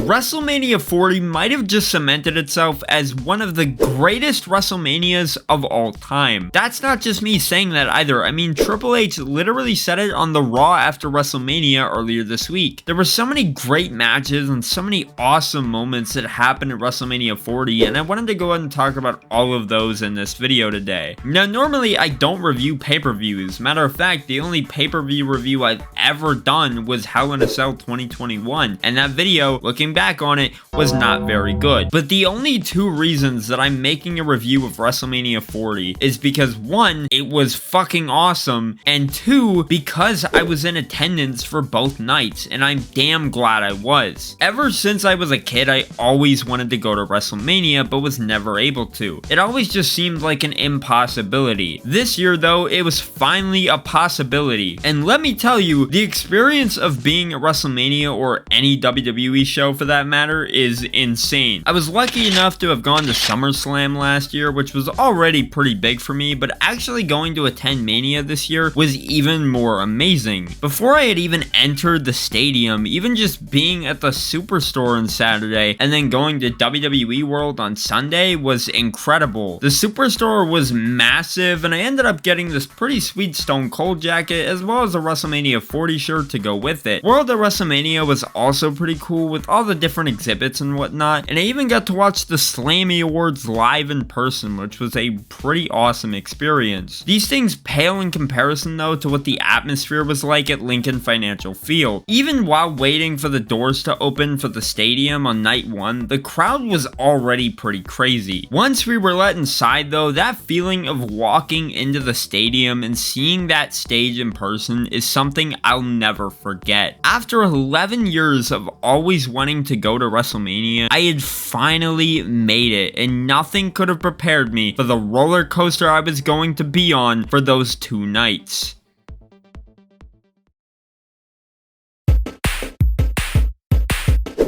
WrestleMania 40 might have just cemented itself as one of the greatest WrestleManias of all time. That's not just me saying that either. I mean, Triple H literally said it on the Raw after WrestleMania earlier this week. There were so many great matches and so many awesome moments that happened at WrestleMania 40, and I wanted to go ahead and talk about all of those in this video today. Now, normally I don't review pay-per-views. Matter of fact, the only pay-per-view review I've ever done was Hell in a Cell 2021, and that video, looking back on it, was not very good. But the only two reasons that I'm making a review of WrestleMania 40 is because one, it was fucking awesome, and two, because I was in attendance for both nights, and I'm damn glad I was. Ever since I was a kid, I always wanted to go to WrestleMania, but was never able to. It always just seemed like an impossibility. This year though, it was finally a possibility. And let me tell you, the experience of being at WrestleMania, or any WWE show for that matter, is insane. I was lucky enough to have gone to SummerSlam last year, which was already pretty big for me, but actually going to attend Mania this year was even more amazing. Before I had even entered the stadium, even just being at the Superstore on Saturday and then going to WWE World on Sunday was incredible. The Superstore was massive, and I ended up getting this pretty sweet Stone Cold jacket as well as a WrestleMania 40 shirt to go with it. World at WrestleMania was also pretty cool with all the different exhibits and whatnot, and I even got to watch the Slammy Awards live in person, which was a pretty awesome experience. These things pale in comparison though to what the atmosphere was like at Lincoln Financial Field. Even while waiting for the doors to open for the stadium on night one, the crowd was already pretty crazy. Once we were let inside though, that feeling of walking into the stadium and seeing that stage in person is something I'll never forget. After 11 years of always wanting to go to WrestleMania, I had finally made it, and nothing could have prepared me for the roller coaster I was going to be on for those 2 nights.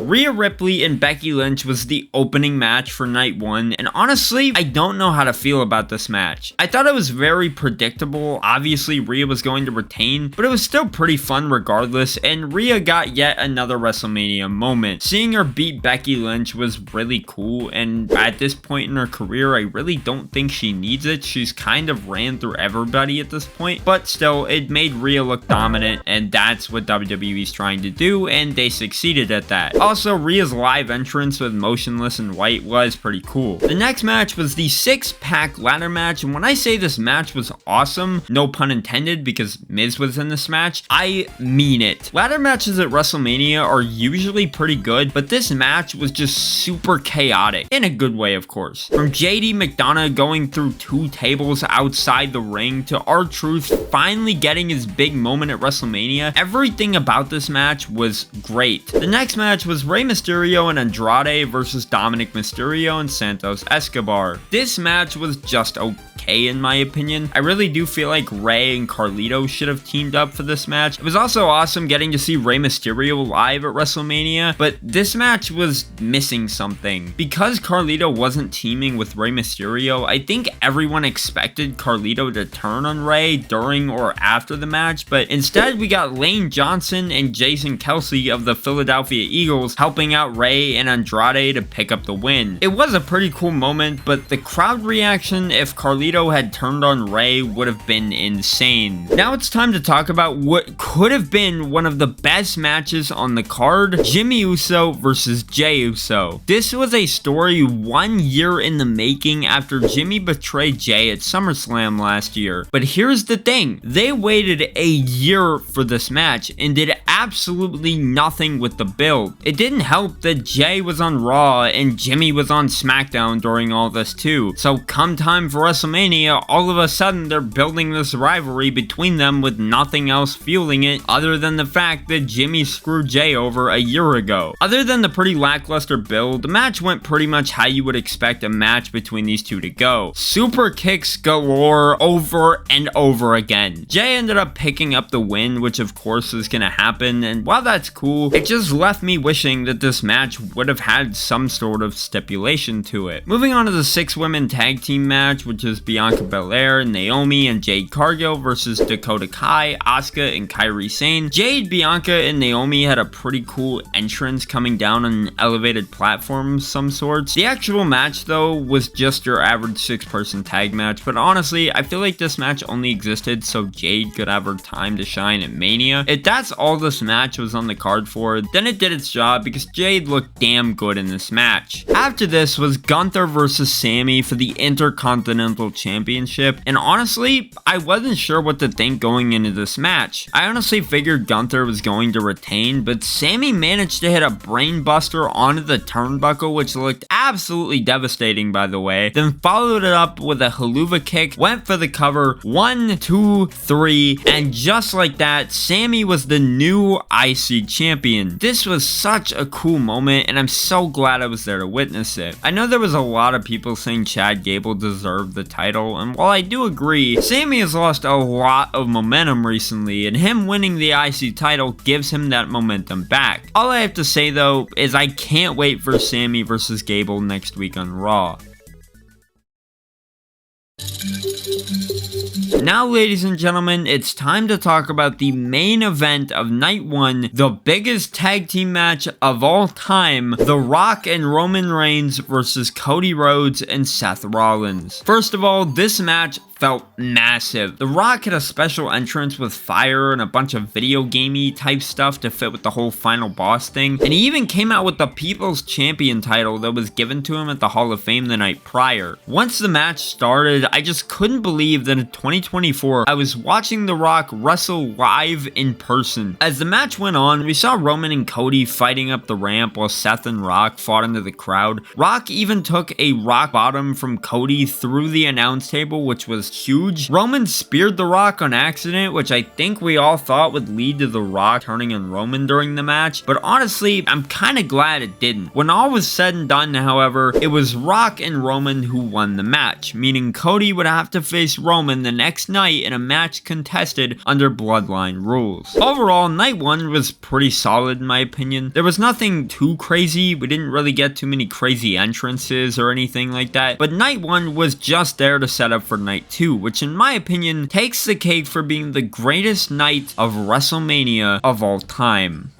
Rhea Ripley and Becky Lynch was the opening match for night 1, and honestly, I don't know how to feel about this match. I thought it was very predictable. Obviously, Rhea was going to retain, but it was still pretty fun regardless, and Rhea got yet another WrestleMania moment. Seeing her beat Becky Lynch was really cool, and at this point in her career, I really don't think she needs it. She's kind of ran through everybody at this point, but still, it made Rhea look dominant, and that's what WWE's trying to do, and they succeeded at that. Also, Rhea's live entrance with Motionless in White was pretty cool. The next match was the 6-pack ladder match, and when I say this match was awesome, no pun intended because Miz was in this match, I mean it. Ladder matches at WrestleMania are usually pretty good, but this match was just super chaotic, in a good way of course. From JD McDonough going through 2 tables outside the ring to R-Truth finally getting his big moment at WrestleMania, everything about this match was great. The next match was Rey Mysterio and Andrade versus Dominic Mysterio and Santos Escobar. This match was just okay in my opinion. I really do feel like Rey and Carlito should have teamed up for this match. It was also awesome getting to see Rey Mysterio live at WrestleMania, but this match was missing something. Because Carlito wasn't teaming with Rey Mysterio, I think everyone expected Carlito to turn on Rey during or after the match, but instead we got Lane Johnson and Jason Kelsey of the Philadelphia Eagles helping out Rey and Andrade to pick up the win. It was a pretty cool moment, but the crowd reaction if Carlito had turned on Rey would have been insane. Now it's time to talk about what could have been one of the best matches on the card, Jimmy Uso versus Jey Uso. This was a story 1 year in the making after Jimmy betrayed Jey at SummerSlam last year. But here's the thing, they waited a year for this match and did absolutely nothing with the build. It didn't help that Jey was on Raw and Jimmy was on SmackDown during all this too. So come time for WrestleMania, all of a sudden they're building this rivalry between them with nothing else fueling it other than the fact that Jimmy screwed Jey over a year ago. Other than the pretty lackluster build, the match went pretty much how you would expect a match between these two to go. Super kicks galore over and over again. Jey ended up picking up the win, which of course is gonna happen happen, and while that's cool, it just left me wishing that this match would have had some sort of stipulation to it. Moving on to the 6-women tag team match, which is Bianca Belair, Naomi, and Jade Cargill versus Dakota Kai, Asuka, and Kairi Sane. Jade, Bianca, and Naomi had a pretty cool entrance coming down on an elevated platform of some sorts. The actual match though was just your average 6-person tag match, but honestly I feel like this match only existed so Jade could have her time to shine at Mania. If that's all this match was on the card for, then it did its job because Jade looked damn good in this match. After this was Gunther versus Sammy for the Intercontinental Championship, and honestly I wasn't sure what to think going into this match. I honestly figured Gunther was going to retain, but Sammy managed to hit a brainbuster onto the turnbuckle, which looked absolutely devastating by the way, then followed it up with a haluva kick, went for the cover, 1, 2, 3, and just like that, Sammy was the new IC champion. This was such a cool moment, and I'm so glad I was there to witness it. I know there was a lot of people saying Chad Gable deserved the title, and while I do agree, Sammy has lost a lot of momentum recently, and him winning the IC title gives him that momentum back. All I have to say though is I can't wait for Sammy versus Gable next week on Raw. Now, ladies and gentlemen, it's time to talk about the main event of night 1, the biggest tag team match of all time, The Rock and Roman Reigns versus Cody Rhodes and Seth Rollins. First of all, this match felt massive. The Rock had a special entrance with fire and a bunch of video gamey type stuff to fit with the whole final boss thing, and he even came out with the People's Champion title that was given to him at the Hall of Fame the night prior. Once the match started, I just couldn't believe that in 2024 I was watching The Rock wrestle live in person. As the match went on, we saw Roman and Cody fighting up the ramp while Seth and Rock fought into the crowd. Rock even took a rock bottom from Cody through the announce table, which was huge. Roman speared The Rock on accident, which I think we all thought would lead to The Rock turning on Roman during the match, but honestly, I'm kinda glad it didn't. When all was said and done, however, it was Rock and Roman who won the match, meaning Cody would have to face Roman the next night in a match contested under Bloodline rules. Overall, night 1 was pretty solid in my opinion. There was nothing too crazy, we didn't really get too many crazy entrances or anything like that, but night 1 was just there to set up for night 2, which in my opinion takes the cake for being the greatest night of WrestleMania of all time.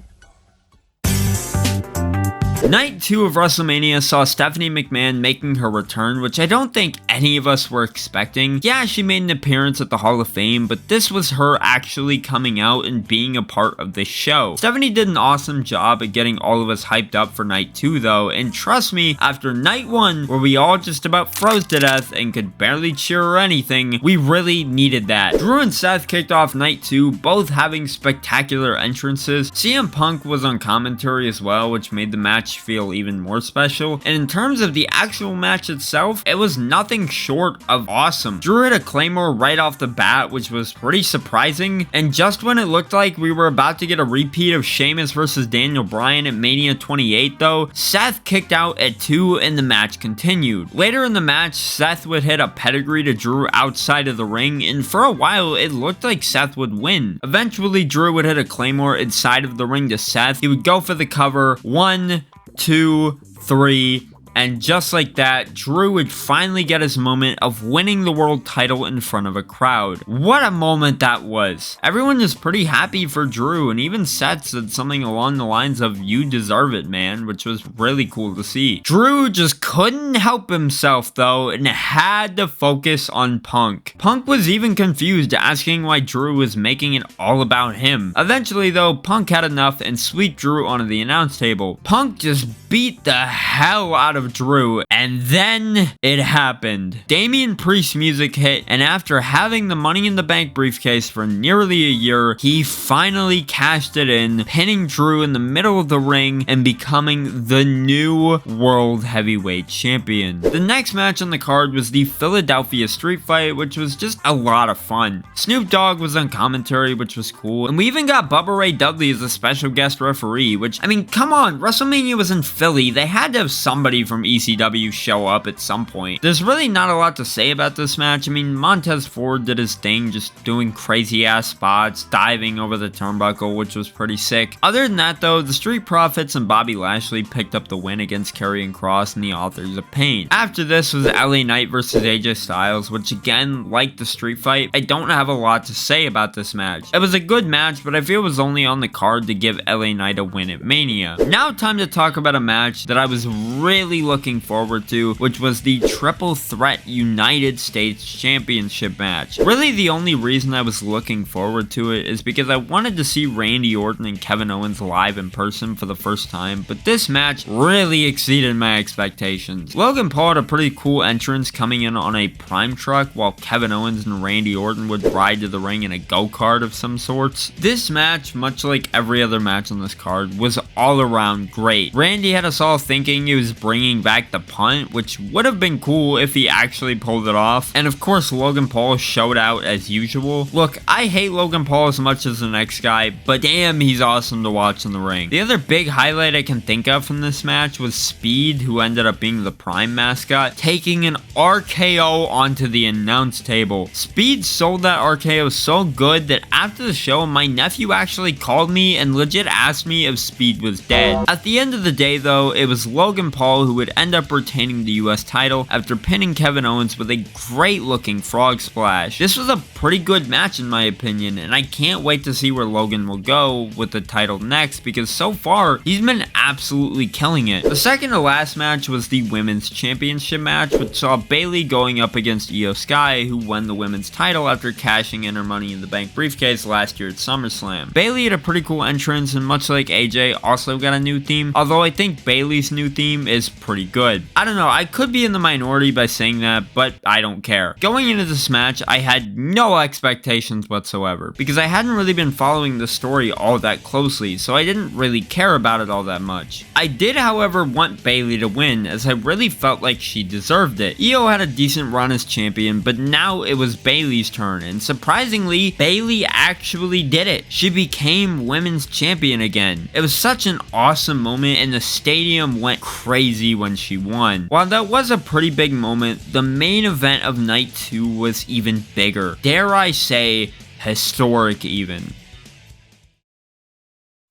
Night 2 of WrestleMania saw Stephanie McMahon making her return, which I don't think any of us were expecting. Yeah, she made an appearance at the Hall of Fame, but this was her actually coming out and being a part of the show. Stephanie did an awesome job at getting all of us hyped up for night 2 though, and trust me, after night 1, where we all just about froze to death and could barely cheer or anything, we really needed that. Drew and Seth kicked off night 2, both having spectacular entrances. CM Punk was on commentary as well, which made the match feel even more special, and in terms of the actual match itself, it was nothing short of awesome. Drew hit a Claymore right off the bat, which was pretty surprising, and just when it looked like we were about to get a repeat of Sheamus versus Daniel Bryan at Mania 28 though, Seth kicked out at 2 and the match continued. Later in the match, Seth would hit a pedigree to Drew outside of the ring, and for a while it looked like Seth would win. Eventually, Drew would hit a Claymore inside of the ring to Seth. He would go for the cover, 1, 2, 3, and just like that, Drew would finally get his moment of winning the world title in front of a crowd. What a moment that was. Everyone is pretty happy for Drew, and even Seth said something along the lines of, "You deserve it, man," which was really cool to see. Drew just couldn't help himself though, and had to focus on Punk. Punk was even confused, asking why Drew was making it all about him. Eventually though, Punk had enough and sweeped Drew onto the announce table. Punk just beat the hell out of Drew, and then it happened. Damian Priest's music hit, and after having the Money in the Bank briefcase for nearly a year, he finally cashed it in, pinning Drew in the middle of the ring and becoming the new World Heavyweight Champion. The next match on the card was the Philadelphia Street Fight, which was just a lot of fun. Snoop Dogg was on commentary, which was cool, and we even got Bubba Ray Dudley as a special guest referee, which, I mean, come on, WrestleMania was in Philly, they had to have somebody from ECW show up at some point. There's really not a lot to say about this match. I mean, Montez Ford did his thing, just doing crazy ass spots, diving over the turnbuckle, which was pretty sick. Other than that though, the Street Profits and Bobby Lashley picked up the win against Karrion Kross and the Authors of Pain. After this was LA Knight versus AJ Styles, which again, like the street fight, I don't have a lot to say about this match. It was a good match, but I feel it was only on the card to give LA Knight a win at Mania. Now time to talk about a match that I was really looking forward to, which was the Triple Threat United States Championship match. Really the only reason I was looking forward to it is because I wanted to see Randy Orton and Kevin Owens live in person for the first time, but this match really exceeded my expectations. Logan Paul had a pretty cool entrance coming in on a prime truck while Kevin Owens and Randy Orton would ride to the ring in a go-kart of some sorts. This match, much like every other match on this card, was all around great. Randy had us all thinking he was bringing back the punt, which would have been cool if he actually pulled it off, and of course Logan Paul showed out as usual. Look, I hate Logan Paul as much as the next guy, but damn, he's awesome to watch in the ring. The other big highlight I can think of from this match was Speed, who ended up being the Prime mascot, taking an RKO onto the announce table. Speed sold that RKO so good that after the show, my nephew actually called me and legit asked me if Speed was dead. At the end of the day though, it was Logan Paul who would end up retaining the US title after pinning Kevin Owens with a great looking frog splash. This was a pretty good match in my opinion, and I can't wait to see where Logan will go with the title next because so far, he's been absolutely killing it. The second to last match was the Women's Championship match, which saw Bayley going up against Io Sky, who won the women's title after cashing in her Money in the Bank briefcase last year at SummerSlam. Bayley had a pretty cool entrance, and much like AJ, also got a new theme, although I think Bayley's new theme is pretty good. I don't know, I could be in the minority by saying that, but I don't care. Going into this match, I had no expectations whatsoever, because I hadn't really been following the story all that closely, so I didn't really care about it all that much. I did, however, want Bayley to win, as I really felt like she deserved it. Io had a decent run as champion, but now it was Bayley's turn, and surprisingly, Bayley actually did it. She became women's champion again. It was such an awesome moment, and the stadium went crazy when she won. While that was a pretty big moment, the main event of night 2 was even bigger. Dare I say, historic even.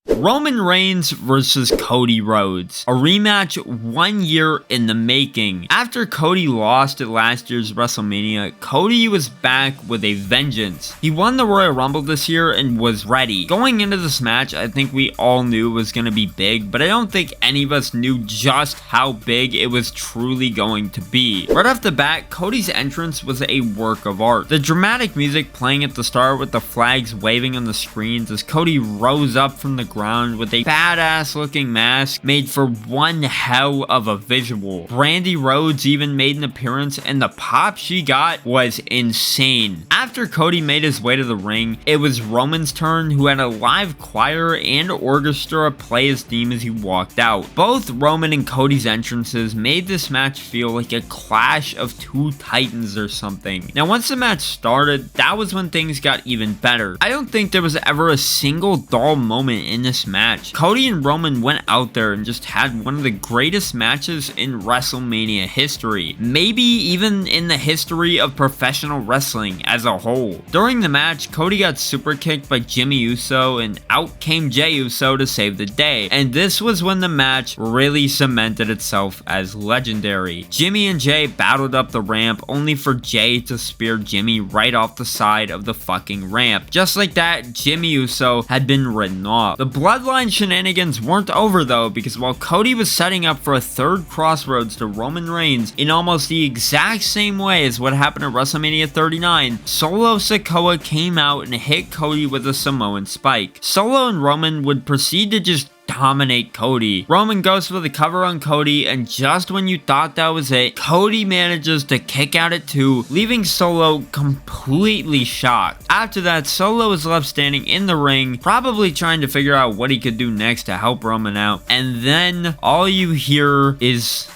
Roman Reigns versus Cody Rhodes, a rematch 1 year in the making. After Cody lost at last year's WrestleMania, Cody was back with a vengeance. He won the Royal Rumble this year and was ready. Going into this match, I think we all knew it was going to be big, but I don't think any of us knew just how big it was truly going to be. Right off the bat, Cody's entrance was a work of art. The dramatic music playing at the start with the flags waving on the screens as Cody rose up from the ground with a badass looking mask made for one hell of a visual. Brandy Rhodes even made an appearance, and the pop she got was insane. After Cody made his way to the ring, it was Roman's turn, who had a live choir and orchestra play his theme as he walked out. Both Roman and Cody's entrances made this match feel like a clash of two titans or something. Now once the match started, that was when things got even better. I don't think there was ever a single dull moment in this match. Cody and Roman went out there and just had one of the greatest matches in WrestleMania history, maybe even in the history of professional wrestling as a whole. During the match, Cody got super kicked by Jimmy Uso, and out came Jey Uso to save the day, and this was when the match really cemented itself as legendary. Jimmy and Jey battled up the ramp, only for Jey to spear Jimmy right off the side of the fucking ramp. Just like that, Jimmy Uso had been written off. The Bloodline shenanigans weren't over though, because while Cody was setting up for a third crossroads to Roman Reigns in almost the exact same way as what happened at WrestleMania 39, Solo Sikoa came out and hit Cody with a Samoan spike. Solo and Roman would proceed to just dominate Cody. Roman goes for the cover on Cody, and just when you thought that was it, Cody manages to kick out at 2, leaving Solo completely shocked. After that, Solo is left standing in the ring, probably trying to figure out what he could do next to help Roman out, and then all you hear is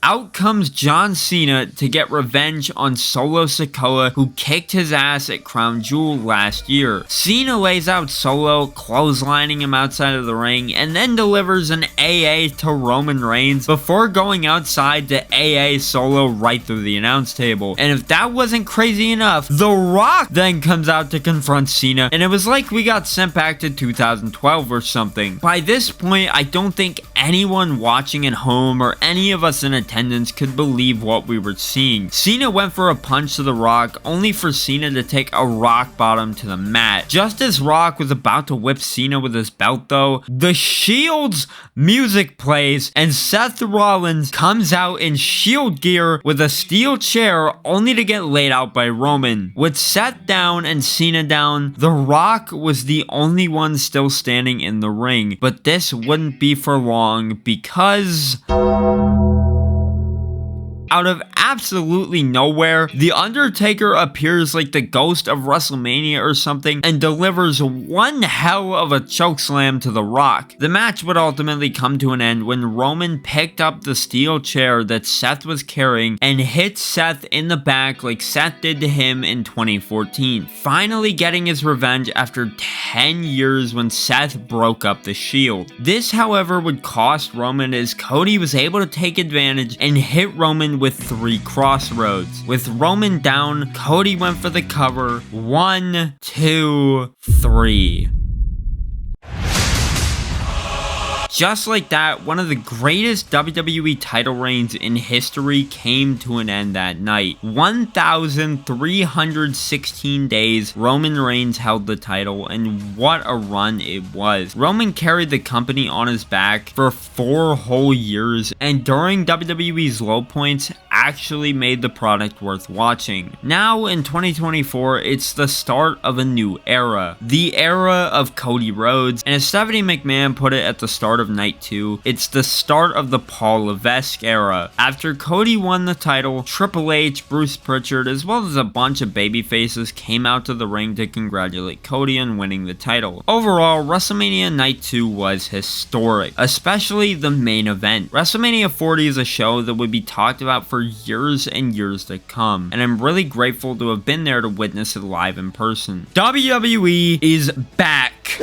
out comes John Cena to get revenge on Solo Sikoa, who kicked his ass at Crown Jewel last year. Cena lays out Solo, clotheslining him outside of the ring, and then delivers an AA to Roman Reigns before going outside to AA Solo right through the announce table. And if that wasn't crazy enough, The Rock then comes out to confront Cena, and it was like we got sent back to 2012 or something. By this point, I don't think anyone watching at home or any of us in attendance could believe what we were seeing. Cena went for a punch to The Rock, only for Cena to take a rock bottom to the mat. Just as Rock was about to whip Cena with his belt though, the Shield's music plays and Seth Rollins comes out in Shield gear with a steel chair, only to get laid out by Roman. With Seth down and Cena down, The Rock was the only one still standing in the ring, but this wouldn't be for long because out of absolutely nowhere, The Undertaker appears like the ghost of WrestleMania or something and delivers one hell of a chokeslam to The Rock. The match would ultimately come to an end when Roman picked up the steel chair that Seth was carrying and hit Seth in the back like Seth did to him in 2014, finally getting his revenge after 10 years when Seth broke up the Shield. This, however, would cost Roman, as Cody was able to take advantage and hit Roman with 3 crossroads. With Roman down, Cody went for the cover. 1, 2, 3. Just like that, one of the greatest WWE title reigns in history came to an end that night. 1,316 days Roman Reigns held the title, and what a run it was. Roman carried the company on his back for 4 whole years, and during WWE's low points, actually made the product worth watching. Now in 2024, it's the start of a new era. The era of Cody Rhodes, and as Stephanie McMahon put it at the start of Night 2, it's the start of the Paul Levesque era. After Cody won the title, Triple H, Bruce Pritchard, as well as a bunch of babyfaces came out to the ring to congratulate Cody on winning the title. Overall, WrestleMania Night 2 was historic, especially the main event. WrestleMania 40 is a show that would be talked about for years and years to come, and I'm really grateful to have been there to witness it live in person. WWE is back!